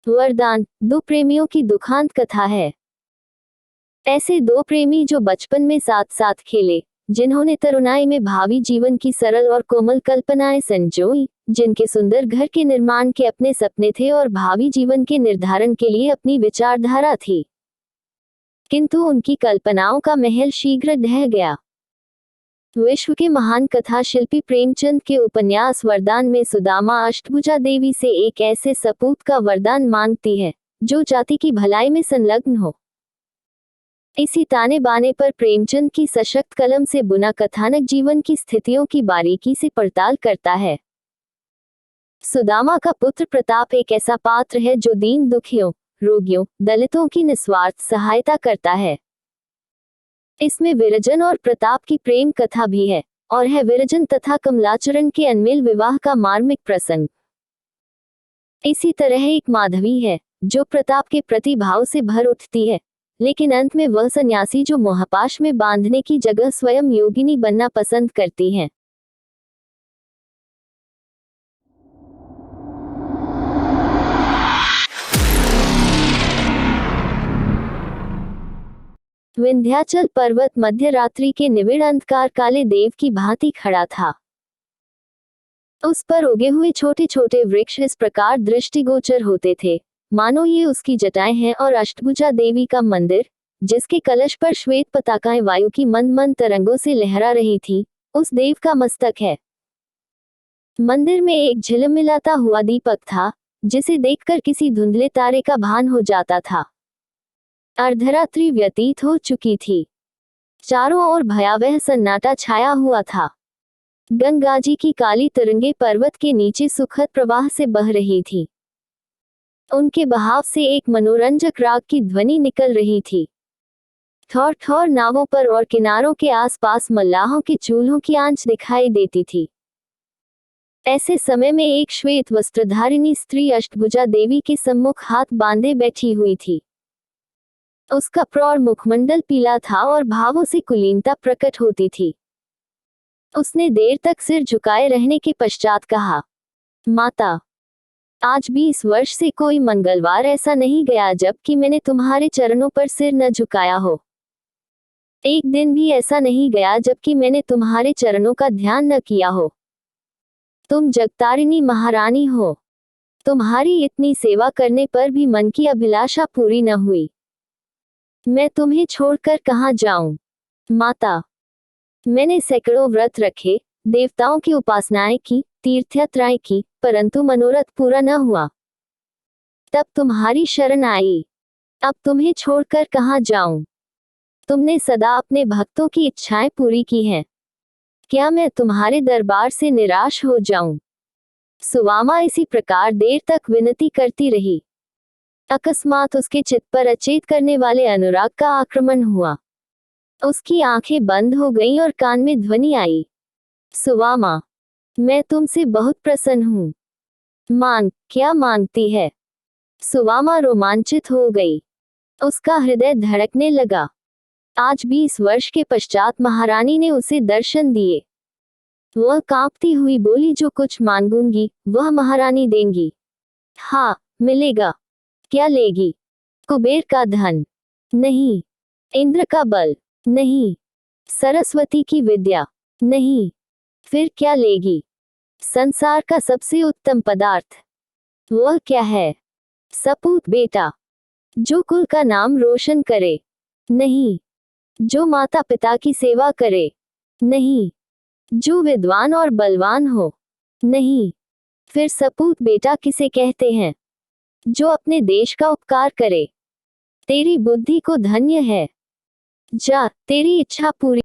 वरदान। दो प्रेमियों की दुखांत कथा है। ऐसे दो प्रेमी जो बचपन में साथ साथ खेले, जिन्होंने तरुणाई में भावी जीवन की सरल और कोमल कल्पनाएं संजोई, जिनके सुंदर घर के निर्माण के अपने सपने थे और भावी जीवन के निर्धारण के लिए अपनी विचारधारा थी, किंतु उनकी कल्पनाओं का महल शीघ्र ढह गया। विश्व के महान कथा शिल्पी प्रेमचंद के उपन्यास वरदान में सुदामा अष्टभुजा देवी से एक ऐसे सपूत का वरदान मांगती है जो जाति की भलाई में संलग्न हो। इसी ताने बाने पर प्रेमचंद की सशक्त कलम से बुना कथानक जीवन की स्थितियों की बारीकी से पड़ताल करता है। सुदामा का पुत्र प्रताप एक ऐसा पात्र है जो दीन दुखियों, रोगियों, दलितों की निस्वार्थ सहायता करता है। इसमें विरजन और प्रताप की प्रेम कथा भी है, और है विरजन तथा कमलाचरण के अनमिल विवाह का मार्मिक प्रसंग। इसी तरह एक माधवी है जो प्रताप के प्रति भाव से भर उठती है, लेकिन अंत में वह सन्यासी जो मोहपाश में बांधने की जगह स्वयं योगिनी बनना पसंद करती हैं। विंध्याचल पर्वत मध्य रात्रि के निविड़ अंधकार काले देव की भांति खड़ा था। उस पर उगे हुए छोटे छोटे वृक्ष इस प्रकार दृष्टिगोचर होते थे, मानो ये उसकी जटाएं हैं, और अष्टभुजा देवी का मंदिर, जिसके कलश पर श्वेत पताकाएं वायु की मंद मंद तरंगों से लहरा रही थी, उस देव का मस्तक है। मंदिर में एक झिलमिलाता हुआ दीपक था, जिसे देखकर किसी धुंधले तारे का भान हो जाता था। अर्धरात्रि व्यतीत हो चुकी थी। चारों ओर भयावह सन्नाटा छाया हुआ था। गंगा जी की काली तरंगे पर्वत के नीचे सुखद प्रवाह से बह रही थी। उनके बहाव से एक मनोरंजक राग की ध्वनि निकल रही थी। ठौर ठौर नावों पर और किनारों के आसपास मल्लाहों के चूल्हों की आंच दिखाई देती थी। ऐसे समय में एक श्वेत वस्त्रधारिणी स्त्री अष्टभुजा देवी के सम्मुख हाथ बांधे बैठी हुई थी। उसका प्रौढ़ मुखमंडल पीला था और भावों से कुलीनता प्रकट होती थी। उसने देर तक सिर झुकाए रहने के पश्चात कहा, माता, आज 20 वर्ष से कोई मंगलवार ऐसा नहीं गया जब कि मैंने तुम्हारे चरणों पर सिर न झुकाया हो। एक दिन भी ऐसा नहीं गया जब कि मैंने तुम्हारे चरणों का ध्यान न किया हो। तुम जगतारिणी महारानी हो। तुम्हारी इतनी सेवा करने पर भी मन की अभिलाषा पूरी न हुई। मैं तुम्हें छोड़कर कहाँ जाऊं? माता, मैंने सैकड़ों व्रत रखे, देवताओं की उपासनाएं की, तीर्थयात्राएं की, परंतु मनोरथ पूरा न हुआ। तब तुम्हारी शरण आई। अब तुम्हें छोड़कर कहाँ जाऊं? तुमने सदा अपने भक्तों की इच्छाएं पूरी की हैं। क्या मैं तुम्हारे दरबार से निराश हो जाऊं? सुवामा इसी प्रकार देर तक विनती करती रही। अकस्मात उसके चित्त पर अचेत करने वाले अनुराग का आक्रमण हुआ। उसकी आंखें बंद हो गईं और कान में ध्वनि आई, सुवामा, मैं तुमसे बहुत प्रसन्न हूँ। मांग, क्या मांगती है? सुवामा रोमांचित हो गई। उसका हृदय धड़कने लगा। आज 20 वर्ष के पश्चात महारानी ने उसे दर्शन दिए। वह कांपती हुई बोली, जो कुछ मांगूंगी वह महारानी देंगी। हाँ, मिलेगा। क्या लेगी? कुबेर का धन? नहीं। इंद्र का बल? नहीं। सरस्वती की विद्या? नहीं। फिर क्या लेगी? संसार का सबसे उत्तम पदार्थ? वह क्या है? सपूत बेटा, जो कुल का नाम रोशन करे? नहीं। जो माता पिता की सेवा करे? नहीं। जो विद्वान और बलवान हो? नहीं। फिर सपूत बेटा किसे कहते हैं? जो अपने देश का उपकार करे। तेरी बुद्धि को धन्य है। जा, तेरी इच्छा पूरी